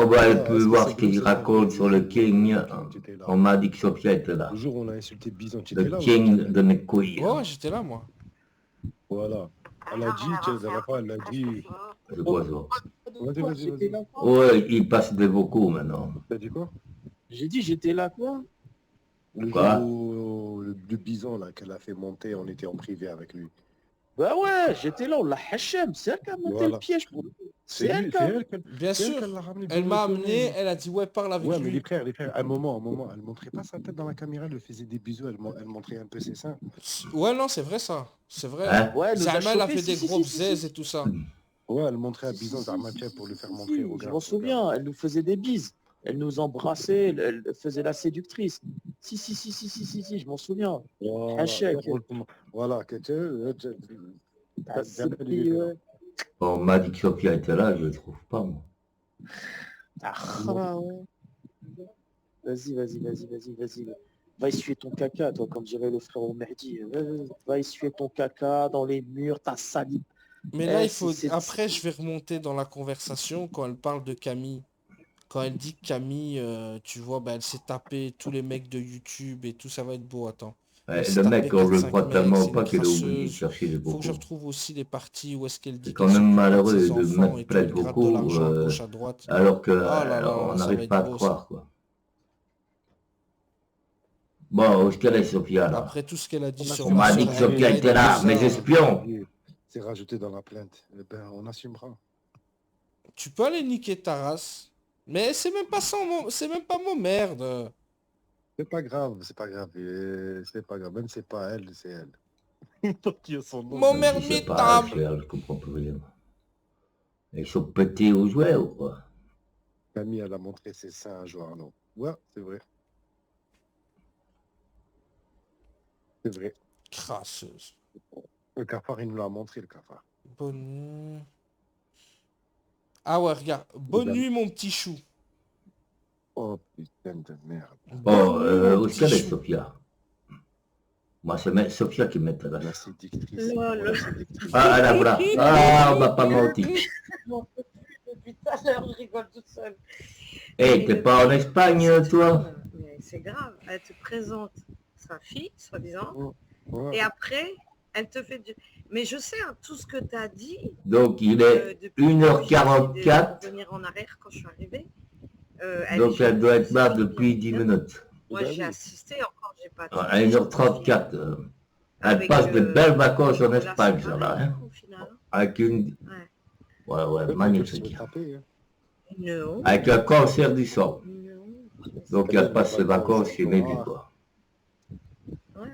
Oh bah, elle Ah, peut est-ce que voir c'est ce Bruce qu'il César qui raconte avait sur le dit King. que tu étais là? On m'a dit que Sophia était là. Le jour où on a insulté Bison, tu Le étais là ou non, King Jamel? de mes couilles, Ouais, ouais, j'étais là, moi. Voilà. Elle a dit, tu sais, la dernière fois, elle a dit. c'est Oh, quoi ça? De vas-y, quoi? vas-y, J'étais vas-y. là quoi? Ouais, il passe des vocaux maintenant. T'as dit quoi? J'ai dit j'étais là quoi? Le jour Quoi? où le Bison, là, qu'elle a fait monter, on était en privé avec lui. Bah ouais, j'étais là, on l'a hachem, c'est elle qui a monté le Voilà. piège pour nous. C'est C'est elle lui, qui c'est a... elle qu'elle Bien c'est elle sûr. qu'elle l'a ramené Elle devant le m'a soleil. amené, elle a dit, ouais, parle avec Ouais, mais lui. les frères, un moment, elle montrait pas sa tête dans la caméra, elle lui faisait des bisous, elle montrait un peu ses seins. Ouais, non, c'est vrai ça. C'est vrai. Hein? Ouais, elle nous a Zama, elle a chauffé, fait si, des si, gros si, si, bzaises si. et tout ça. Ouais, elle montrait à Si, Bison si, si, Zarmatia si, pour lui faire si, montrer, si, regarde, je m'en regarde. souviens, elle nous faisait des bises. Elle nous embrassait, elle faisait la séductrice. Si, si, si, si, si, si, si, je m'en souviens. Voilà, Hachek. voilà, que Ah, Jamel, il était là. ouais. On m'a dit que Sophia était là, je le trouve pas, moi. Ah, ouais. Vas-y, vas-y, vas-y, vas-y, vas-y. Va essuyer ton caca, toi, comme dirait le frère Mehdi. Va essuyer ton caca dans les murs, ta salive. Mais là, Eh, il faut. Après, je vais remonter dans la conversation quand elle parle de Camille. Quand elle dit que Camille, tu vois, bah, elle s'est tapé tous les mecs de YouTube et tout, ça va être beau, attends. Elle s'est Le tapé mec, on le 4-5 croit mecs, tellement c'est une pas qu'elle a oublié de crasseuse. chercher les Faut que je vocaux. retrouve aussi les parties où est-ce qu'elle C'est dit quand qu'elle même s'occupe pas de malheureux ses de enfants mettre et tout, plein de elle gratte de vocaux l'argent à gauche, à droite. alors que Oh là là on là, ça va n'arrive être pas à beau, croire, ça. quoi. Bon, où est-ce qu'elle est, Sophia, là? Après tout ce qu'elle a dit sur On ma m'a soeur dit que Sophia Aïda et était tout là, ça, mes espions. C'est rajouté dans la plainte. Eh ben, on assumera. tu peux aller niquer ta race. Mais c'est même pas c'est même pas mon merde. C'est pas grave, c'est pas grave. C'est pas grave. Même c'est pas elle, c'est elle. Qui a son nom. Mon Même merde si c'est pas elle, métable. je comprends plus rien. Ils sont pétés aux jouets ou quoi? Camille, elle a montré ses seins à Joarno. Ouais, c'est vrai. C'est vrai. Crasseuse. Le cafard, il nous l'a montré, le cafard. Bonne nuit. Ah ouais, regarde. Bonne nuit, mon petit chou. Oh putain de merde. Oh, Bonne nuit, mon où est-ce qu'elle est, petit chou. Sophia? Moi, c'est Sophia qui m'intéresse. La séductrice. Lol. Voilà, séductrice. Ah, là, voilà. Ah, on m'a pas menti. Je m'en peux plus depuis tout à l'heure, je rigole toute seule. Hey, t'es pas en Espagne, toi? Mais c'est grave, elle te présente sa fille, soi-disant, Ouais. et après, elle te fait du... Mais je sais, hein, tout ce que tu as dit... Donc, il est depuis 1h44. de revenir en arrière quand je suis arrivée. Donc, elle doit être là depuis 10 minutes. Moi, j'ai assisté encore, j'ai pas... À 1h34. Elle passe de belles vacances en Espagne, ça, là. Hein? Avec une... Ouais, magnifique. Non. Avec un cancer du sang. Non. Donc, elle passe ses vacances chez Mehdi, quoi. Ouais.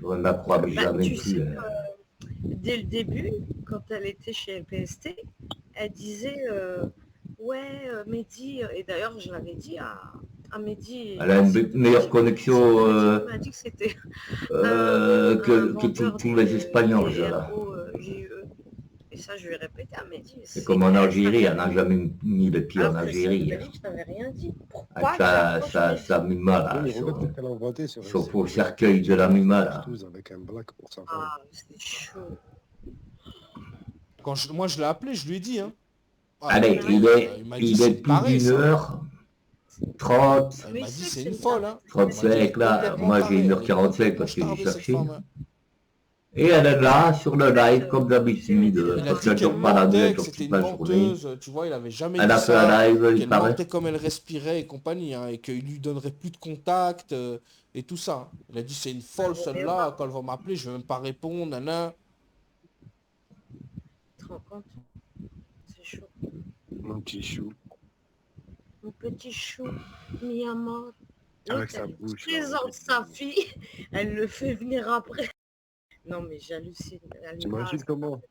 On la croit jamais tu sais, plus. dès le début, quand elle était chez LPST, elle disait Mehdi, et d'ailleurs je l'avais dit à Mehdi. Elle a une meilleure connexion elle m'a dit que c'était que tous les Espagnols, là. Et ça, je lui ai répété à Mehdi. C'est comme en Algérie, elle n'a jamais mis les pieds en Algérie. Je t'avais rien dit. Avec sa mima, là, son faux cercueil de la mima, là. Ah, c'est chaud. Moi, je l'ai appelé, je lui ai dit. Hein. Allez, il est plus d'1h30. Il m'a dit, c'est une folle. Hein. 35, là. Moi, j'ai 1h45 parce que j'ai cherché. Et elle est là, sur le live, comme d'habitude, parce qu'elle dort pas la nuit, c'était une toute la journée. menteuse, tu vois, il avait jamais Elle dit a fait ça, un live, il qu'elle paraît. mentait comme elle respirait et compagnie, hein, et qu'il lui donnerait plus de contact, et tout ça. Il a dit, c'est une folle celle-là, quand elle va m'appeler, je vais même pas répondre, nana. Tu te rends compte? C'est chaud. Mon petit chou. Mon petit chou, Miyama. Avec sa bouche. Présente sa fille, elle le fait venir après. Non mais j'hallucine. T'imagines comment?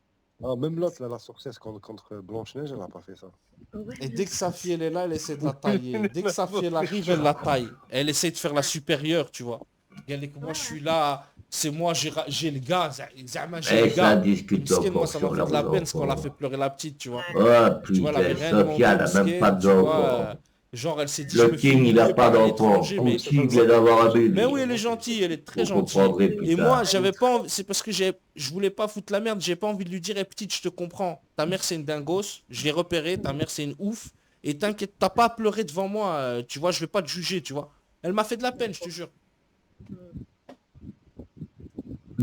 Ah, même l'autre, la sorcière contre Blanche-Neige, elle n'a pas fait ça. Ouais, Et dès que sa fille elle est là, elle essaie de la tailler. Dès que sa fille elle arrive, elle la taille. Elle essaie de faire la supérieure, tu vois. Regardez que moi je suis là, c'est moi, j'ai le gars, Zama, j'ai le Et ça gars. discute Miskin, moi encore ça m'a sur fait de la leur peine quand on l'a enfant. fait pleurer la petite, tu vois. Oh Tu vois, elle avait putain, rien demandé, Sophia, elle a même pas Miskin, tu vois, d'enfant. genre elle s'est dit, Le King, il a pas d'enfant. mais Qui vient d'avoir un bébé? mais oui, elle est gentille, elle est très Vous gentille. comprendrez plus Et tard. moi, j'avais pas envie, c'est parce que je voulais pas foutre la merde, j'ai pas envie de lui dire, eh, petite, je te comprends. Ta mère, c'est une dingos, je l'ai repéré, ta mère, c'est une ouf. Et t'inquiète, t'as pas à pleurer devant moi, tu vois, je vais pas te juger, tu vois. Elle m'a fait de la peine, je te jure.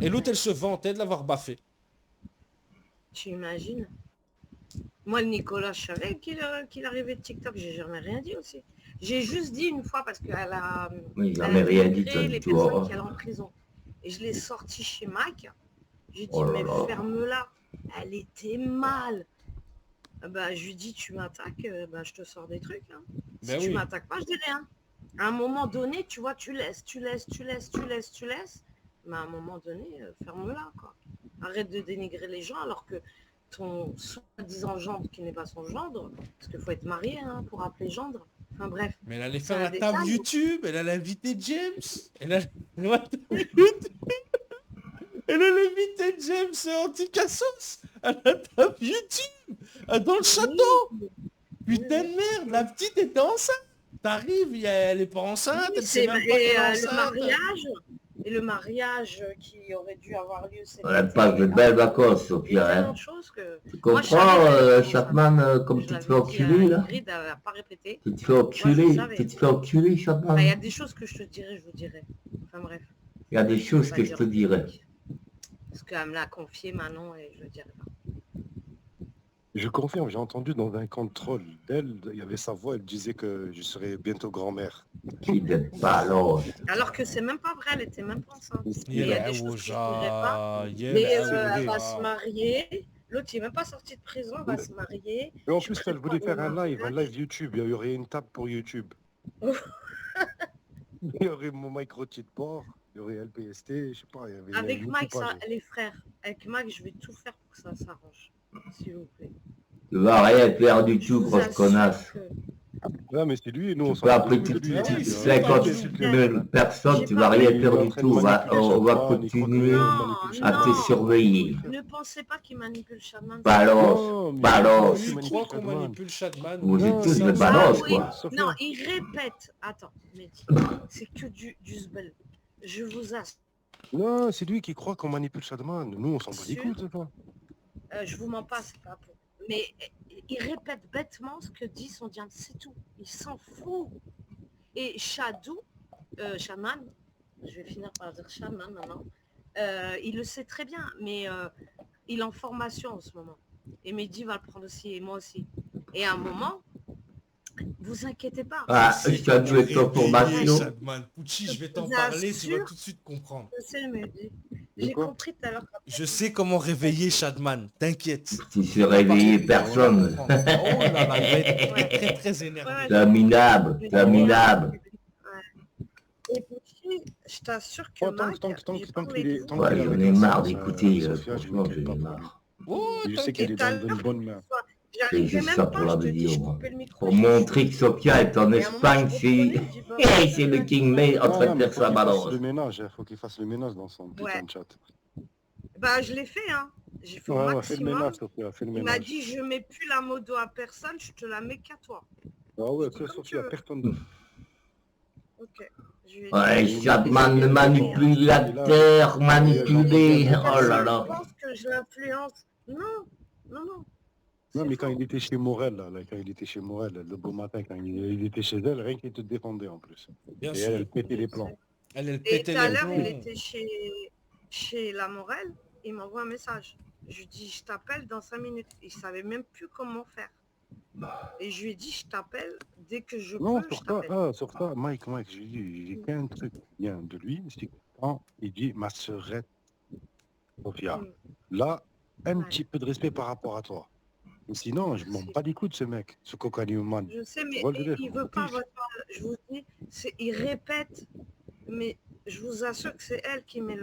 Et l'autre, elle se vantait de l'avoir baffé. Tu imagines? Moi, le Nicolas, je savais qu'il arrivait de TikTok, j'ai jamais rien dit aussi. J'ai juste dit une fois parce qu'elle a, Oui, elle a jamais rien dit, dénigré toi, les du tout. Oh, personnes qui allaient en prison. Et je l'ai sorti chez Mac. J'ai dit, oh là mais là. ferme-la. Elle était mal. Bah, je lui dis, tu m'attaques, bah, je te sors des trucs. Hein. Si Ben tu oui. m'attaques pas, je dis rien. À un moment donné, tu vois, tu laisses. Mais à un moment donné, ferme-la, quoi. Arrête de dénigrer les gens alors que ton soi-disant gendre qui n'est pas son gendre, parce qu'il faut être marié hein, pour appeler gendre. Enfin bref. Mais elle allait C'est faire un la table détail. YouTube, elle allait inviter James. Elle allait elle allait inviter James Anticassos à la table YouTube, dans le château. Putain de merde, la petite était enceinte. T'arrives, elle est pas enceinte, elle sait C'est même pas qu'elle est le enceinte. mariage. Et le mariage qui aurait dû avoir lieu cet Elle été, passe de belles vacances, il y a Sophia. tellement Hein. de choses que... Tu Moi, je comprends, savais qu'elle était enceinte. Chapman, comme Je tu te fais l'avais dit à enculer, là? Ingrid, elle n'a pas répété. Tu te fais Moi, je le enculer, savais. tu te fais enculer, Enfin, il y Chapman. a des choses que je te dirais, je vous dirais. Enfin bref. Il y a des choses Pas que je dire te dirais. parce qu'elle me l'a confié Manon et je le dirai pas. Je confirme, j'ai entendu dans un contrôle d'elle, il y avait sa voix, elle disait que je serais bientôt grand-mère. Qui de balance. Alors que c'est même pas vrai, elle était même pas enceinte. Il Il y y a a des choses que je dirais pas. Ouja, il y a Mais la elle va Ouja. se marier. L'autre, il est même pas sorti de prison, elle va se marier. Et en Je plus, elle prépare voulait le faire un mariage. live YouTube, il y aurait une table pour YouTube. Il y aurait mon micro-tit de porc, il y aurait LPST, je sais pas, il y avait... Avec Mike, multi-pages. les frères. Avec Mike, je vais tout faire pour que ça s'arrange. S'il vous plaît. Tu vas rien faire du Je tout, vous grosse assure connasse. que Ouais, mais c'est lui, et nous, on Tu s'en peux bat appeler les couilles de toutes lui. Ah les oui, c'est 50 pas 000 personnes, J'ai tu pas vas rien envie. faire Il est en du train de tout. manipuler On va Chapman, il croit que continuer Non, manipule à te non. surveiller. Ne pensez pas qu'il manipule Shaman. Balance, Non, mais balance. il Tu manipule crois qu'on Chapman. manipule Shadman? Vous êtes Non, tous il des dit- balances, Ah oui. quoi. Sophia. Non, il répète. Attends, Mehdi, c'est que du sbel. Je vous assure. Non, c'est lui qui croit qu'on manipule Shadman. Nous, on s'en bat les Sûr. couilles, c'est pas. Je vous mens pas, c'est pas pour. Mais il répète bêtement ce que dit son diable, c'est tout. Il s'en fout. Et Shadou, Shaman, je vais finir par dire Shaman maintenant, il le sait très bien, mais il est en formation en ce moment. Et Mehdi va le prendre aussi, et moi aussi. Et à un moment, vous inquiétez pas. Ah, C'est je t'ai joué ton réveillé, formation. Shadman. Pucci, je vais t'en Je vous parler, tu vas assure. tout de suite comprendre. Je sais, Mehdi. De J'ai quoi compris tout à l'heure. Je sais comment réveiller Shadman, t'inquiète. Tu sais réveiller personne. Oh là là, il va être Ouais. très très énervé. Ouais, T'es minable, t'es minable. Et puis, je t'assure que Oh, tant Mac, j'ai qu'il parlé est... de vous. tant Ouais, qu'il est j'en avec ai la marre sauce, d'écouter, Sophia, je franchement, m'inquiète j'en ai pas pour lui. marre. Oh, Je sais qu'il Et est tout à dans l'heure, une bonne main. C'est j'arrivais juste même ça pas, pour la je te dis, vidéo, je moi. coupais le micro. Pour montrer que Sophia est en Et à un moment, Espagne, je c'est... reprenais, je dis, bah, c'est le King May en train de faire sa balance. Le ménage, il faut qu'il fasse le ménage dans son putain Ouais. de chat. Bah, je l'ai fait, hein. J'ai fait au Ouais, ouais, fais le maximum. ménage, Sophia, fais le Il m'a ménage. dit, je mets plus la modo à personne, je te la mets qu'à toi. Ah ouais, Je dis que comme Sophia, tu veux. personne d'autre. Ok. Je lui ai Ouais, dit, Chapman manipulateur, manipulé. Oh là je là. pense que je l'influence. Non, non, non. Non, C'est mais quand faux. il était chez Morel, là, quand il était chez Morel, le beau matin, quand il était chez elle, rien qu'il te défendait en plus. bien Et sûr. elle pétait les plans. Elle Et pétait tout à les l'heure, il plombs. était chez la Morel, il m'envoie un message. Je lui dis, je t'appelle dans 5 minutes. Il savait même plus comment faire. Et je lui ai dit, je t'appelle dès que je Non, peux, sur je ça, t'appelle. sur ça, Mike, j'ai qu'un truc bien de lui, c'est quand il dit ma sœurette, Sophia. Mm. Là, un Ouais. petit peu de respect par rapport à toi. Mais sinon, je m'en bats les couilles de ce mec, ce coca Newman. Je sais, mais Vois le délire, il veut pas votre parole. Je vous dis, il répète, mais je vous assure que c'est elle qui met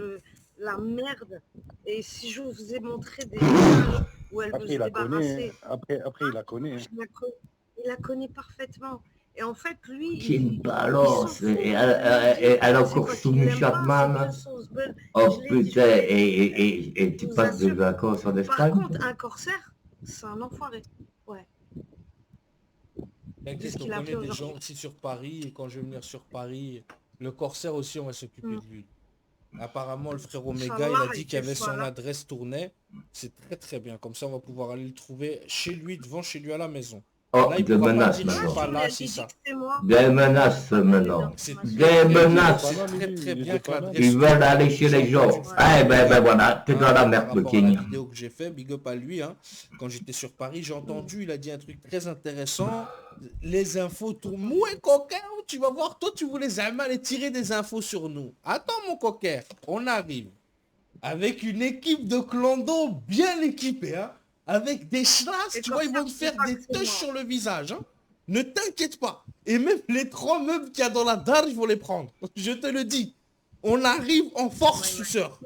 la merde. Et si je vous ai montré des images où elle veut Après, se il la connaît. débarrasser, Après, il la connaît. hein. il la connaît parfaitement. Et en fait, lui, Quelle balance. il s'en fout. Et elle a C'est encore quoi soutenu qu'il aime pas, Chapman. ce vieux sauce beurre. Oh Je l'ai dit, putain, et tu je vous passes des assure. vacances en Par Espagne? contre, un corsaire, c'est un enfoiré. Ouais. T'inquiète, ce on qu'il a connaît fait des aujourd'hui. gens aussi sur Paris, et quand je vais venir sur Paris, le corsaire aussi, on va s'occuper de lui. Apparemment, le frère Omega, il a Inch'Allah, dit et qu'il y avait qu'il soit son là. adresse tournée. C'est très très bien. Comme ça, on va pouvoir aller le trouver chez lui, devant chez lui à la maison. Oh, Là, il des pourra pas menaces dire, je suis maintenant. pas là, Il c'est dit ça. que c'est moi. Des menaces maintenant. C'est Des très menaces. très Il bien était pas là. cadré. Ils veulent aller chez les gens. Eh ben voilà, t'es dans la merde, Par rapport à la Poutine. vidéo que j'ai fait, big up à lui, hein. Quand j'étais sur Paris, j'ai entendu, il a dit un truc très intéressant. Les infos tournent. Mouais, coquin, tu vas voir, toi, tu voulais jamais aller tirer des infos sur nous. Attends, mon coquin, on arrive. Avec une équipe de clando bien équipée, hein. Avec des schlass, Et tu comme vois, ils ça, vont te je faire dis pas des que c'est touches moi. sur le visage, hein. Ne t'inquiète pas. Et même les 3 meubles qu'il y a dans la dalle, ils vont les prendre. Je te le dis. On arrive en force, suceur.